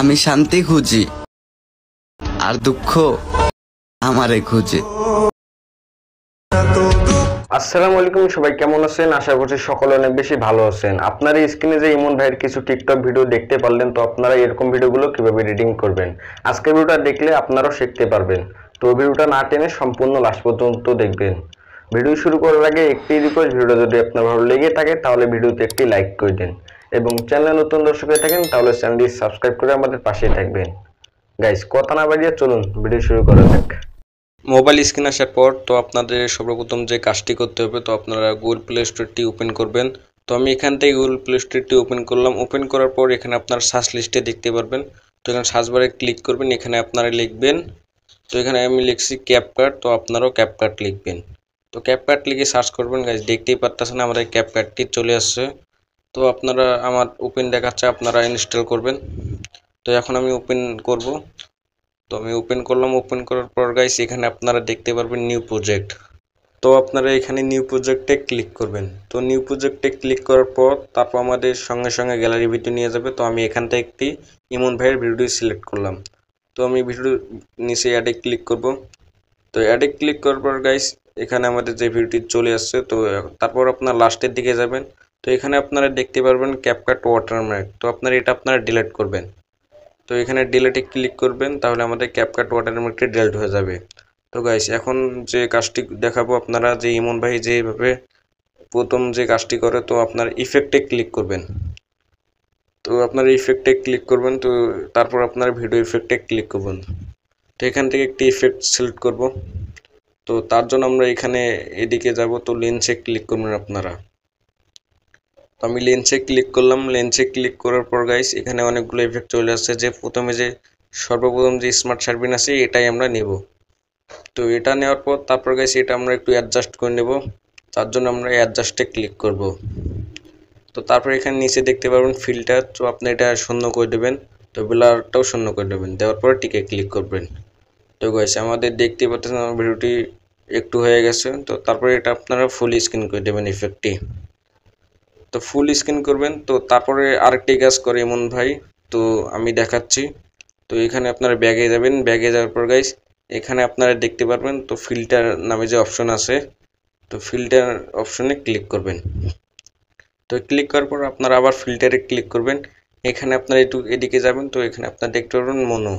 আমি শান্তি খুঁজি আর দুঃখ আমারে খুঁজে। আসসালামু আলাইকুম, সবাই কেমন আছেন? আশা করছি সকলে অনেক বেশি ভালো আছেন। আপনারা স্ক্রিনে যে ইমন ভাইয়ের কিছু টিকটক ভিডিও দেখতে পারলেন, তো আপনারা এরকম ভিডিওগুলো কিভাবে এডিটিং করবেন আজকের ভিডিওটা দেখলে আপনারাও শিখতে পারবেন। তো ভিডিওটা না টেনে সম্পূর্ণ লাস্ট পর্যন্ত দেখবেন। ভিডিও শুরু করার আগে একটি রিকোয়েস্ট, ভিডিওটা যদি আপনার ভালো লেগে থাকে তাহলে ভিডিওতে একটি লাইক করে দিন, এবং চ্যানেলে নতুন দর্শক হয়ে থাকেন তাহলে চ্যানেলটি সাবস্ক্রাইব করে আমাদের পাশে থাকবেন। গাইস, কথা না বাড়িয়ে চলুন ভিডিও শুরু করা যাক। মোবাইল স্ক্রিন আসার পর তো আপনাদের সর্বপ্রথম যে কাজটি করতে হবে, তো আপনারা গুগল প্লে স্টোরটি ওপেন করবেন। তো আমি এখান থেকে গুগল প্লে স্টোরটি ওপেন করলাম। ওপেন করার পর এখানে আপনার সার্চ লিস্টে দেখতে পারবেন। তো এখানে সার্চ বারে ক্লিক করবেন, এখানে আপনারা লিখবেন, তো এখানে আমি লিখছি ক্যাপকাট, তো আপনারাও ক্যাপকাট লিখবেন। তো ক্যাপকাট লিখে সার্চ করবেন। গাইজ দেখতেই পারতেছেন আমাদের ক্যাপকাটটি চলে আসছে। তো আপনারা আমার ওপেন দেখাচ্ছে, আপনারা ইনস্টল করবেন। তো এখন আমি ওপেন করব। তো আমি ওপেন করলাম। ওপেন করার পর গাইস এখানে আপনারা দেখতে পারবেন নিউ প্রজেক্ট। তো আপনারা এখানে নিউ প্রজেক্টে ক্লিক করবেন। তো নিউ প্রজেক্টে ক্লিক করার পর তারপর আমাদের সঙ্গে সঙ্গে গ্যালারি ভিডিও নিয়ে যাবে। তো আমি এখান থেকে একটি ইমন ভাইয়ের ভিডিও সিলেক্ট করলাম। তো আমি ভিডিও নিচে অ্যাডে ক্লিক করব। তো অ্যাডে ক্লিক করার পর গাইস এখানে আমাদের যে ভিডিওটি চলে আসছে। তো তারপর আপনার লাস্টের দিকে যাবেন। তো এখানে আপনারা দেখতে পারবেন ক্যাপকাট ওয়াটারমার্ক। তো আপনারা এটা ডিলিট করবেন। তো এখানে ডিলেটে ক্লিক করবেন, তাহলে আমাদের ক্যাপকাট ওয়াটারমার্কটি ডিলিট হয়ে যাবে। তো গাইস এখন যে কাজটি দেখাবো, আপনারা যে ইমন ভাই যেভাবে প্রথম যে কাজটি করে, তো আপনার ইফেক্টে ক্লিক করবেন। তো আপনার ইফেক্টে ক্লিক করবেন, তো তারপর আপনার ভিডিও ইফেক্টে ক্লিক করবেন। তো এখান থেকে একটি ইফেক্ট সিলেক্ট করব। তো তার জন্য আমরা এখানে এদিকে যাব। তো লেন্সে ক্লিক করবেন আপনারা। তো আমি লেন্সে ক্লিক করলাম। লেন্সে ক্লিক করার পর গাইস এখানে অনেকগুলো ইফেক্ট চলে আসছে। যে প্রথমে যে সর্বপ্রথম যে স্মার্ট শার্পিন আছে এটাই আমরা নেব। তো এটা নেওয়ার পর তারপর গাইস এটা আমরা একটু অ্যাডজাস্ট করে নেব। তার জন্য আমরা অ্যাডজাস্টে ক্লিক করব। তো তারপর এখানে নিচে দেখতে পারবেন ফিল্টার। তো আপনি এটা শূন্য করে দেবেন। তো ব্লারটাও শূন্য করে দেবেন, দেওয়ার পরে টিকে ক্লিক করবেন। তো গাইস আমাদের দেখতে পাচ্ছেন আমার ভিডিওটি একটু হয়ে গেছে। তো তারপরে এটা আপনারা ফুল স্ক্রিন করে দেবেন ইফেক্টটি। তো ফুল স্ক্রিন করবেন। তো তারপরে আরেকটি কাজ করে এমন ভাই, তো আমি দেখাচ্ছি। তো এখানে আপনারা ব্যাগে যাবেন। ব্যাগে যাওয়ার পর গাইস এখানে আপনারা দেখতে পারবেন তো ফিল্টার নামে যে অপশন আছে, তো ফিল্টার অপশনে ক্লিক করবেন। তো ক্লিক করার পর আপনারা আবার ফিল্টারে ক্লিক করবেন। এখানে আপনারা একটু এদিকে যাবেন। তো এখানে আপনারা দেখতে পারবেন মনো।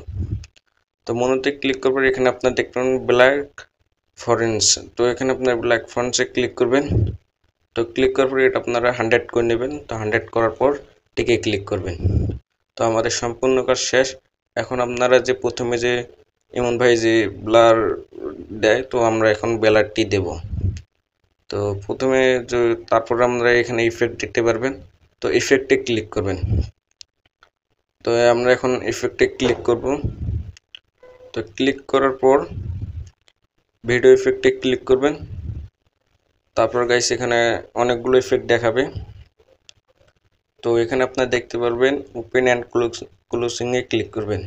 তো মনোতে ক্লিক করার পর এখানে আপনারা দেখতে পারবেন ব্ল্যাক ফরেন্স। তো এখানে আপনারা ব্ল্যাক ফরেন্সে ক্লিক করবেন। তো ক্লিক করার পর এটা আপনারা 100 করে নেবেন। তো 100 করার পর টিকে ক্লিক করবেন। তো আমাদের সম্পূর্ণ কাজ শেষ। এখন আপনারা যে প্রথমে যে ইমন ভাই যে ব্লার দেয়, তো আমরা এখন ব্লারটি দেব। তো প্রথমে যে তারপর আমরা এখানে ইফেক্ট দেখতে পারবেন। তো ইফেক্টে ক্লিক করবেন। তো আমরা এখন ইফেক্টে ক্লিক করব। তো ক্লিক করার পর ভিডিও ইফেক্টে ক্লিক করবেন। তারপর গাইস এখানে অনেকগুলো ইফেক্ট দেখাবে। তো এখানে আপনারা দেখতে পারবেন ওপেন অ্যান্ড ক্লোজিংয়ে ক্লিক করবেন।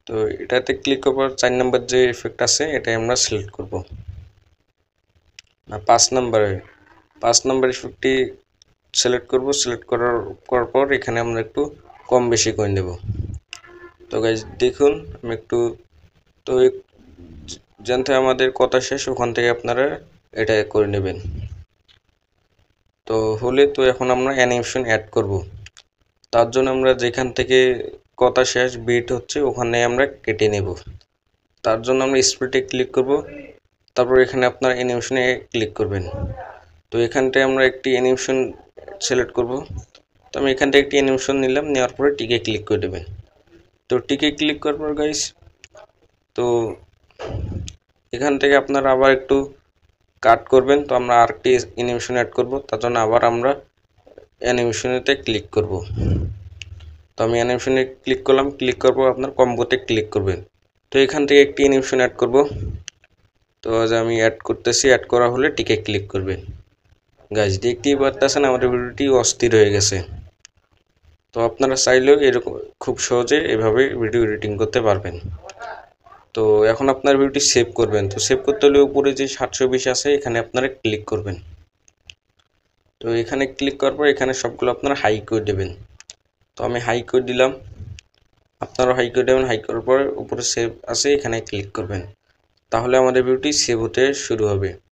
তো এটাতে ক্লিক করার পর 4 নম্বর যে ইফেক্ট আছে এটাই আমরা সিলেক্ট করব, না 5 নম্বর ইফেক্টটি সিলেক্ট করব। সিলেক্ট করার পর এখানে আমরা একটু কম বেশি করে নেব। তো গাইস দেখুন আমি একটু, তো জানতে আমাদের কথা শেষ, ওখান থেকে আপনারা এটা করে নেবেন। তো হলে তো এখন আমরা অ্যানিমেশন অ্যাড করব। তার জন্য আমরা যেখান থেকে কথা শেষ বিট হচ্ছে ওখানে আমরা কেটে নেব। তার জন্য আমরা স্প্লিটে ক্লিক করব। তারপর এখানে আপনার অ্যানিমেশনে ক্লিক করবেন। তো এখানটায় আমরা একটি অ্যানিমেশন সিলেক্ট করব। তো আমি এখান থেকে একটি অ্যানিমেশন নিলাম, নেওয়ার পরে টিকে ক্লিক করে দেবেন। তো টিকে ক্লিক করার পর গাইস তো এখান থেকে আপনারা আবার একটু কাট করবেন। তো আমরা আরেকটি অ্যানিমেশন অ্যাড করব, তার জন্য আবার আমরা অ্যানিমেশনেতে ক্লিক করব। তো আমি অ্যানিমেশনে ক্লিক করলাম। ক্লিক করব আপনার কম্বোতে ক্লিক করবেন। তো এখান থেকে একটি অ্যানিমেশন অ্যাড করব। তো আজ আমি অ্যাড করতেছি। অ্যাড করা হলে টিকে ক্লিক করবেন। গাইস দেখতেই পারতেছেন আমাদের ভিডিওটি অস্থির হয়ে গেছে। তো আপনারা চাইলেও এরকম খুব সহজে এভাবে ভিডিও এডিটিং করতে পারবেন। তো এখন আপনার ভিডিওটি সেভ করবেন। তো সেভ করতে হলে উপরে যে 720 আছে এখানে আপনারা ক্লিক করবেন। তো এখানে ক্লিক করার পর এখানে সবগুলো আপনারা হাই করে দেবেন। তো আমি হাই করে দিলাম। আপনারা হাই করে দেবেন। হাই করার পর উপরে সেভ আছে, এখানে ক্লিক করবেন। তাহলে আমাদের ভিডিওটি সেভ হতে শুরু হবে।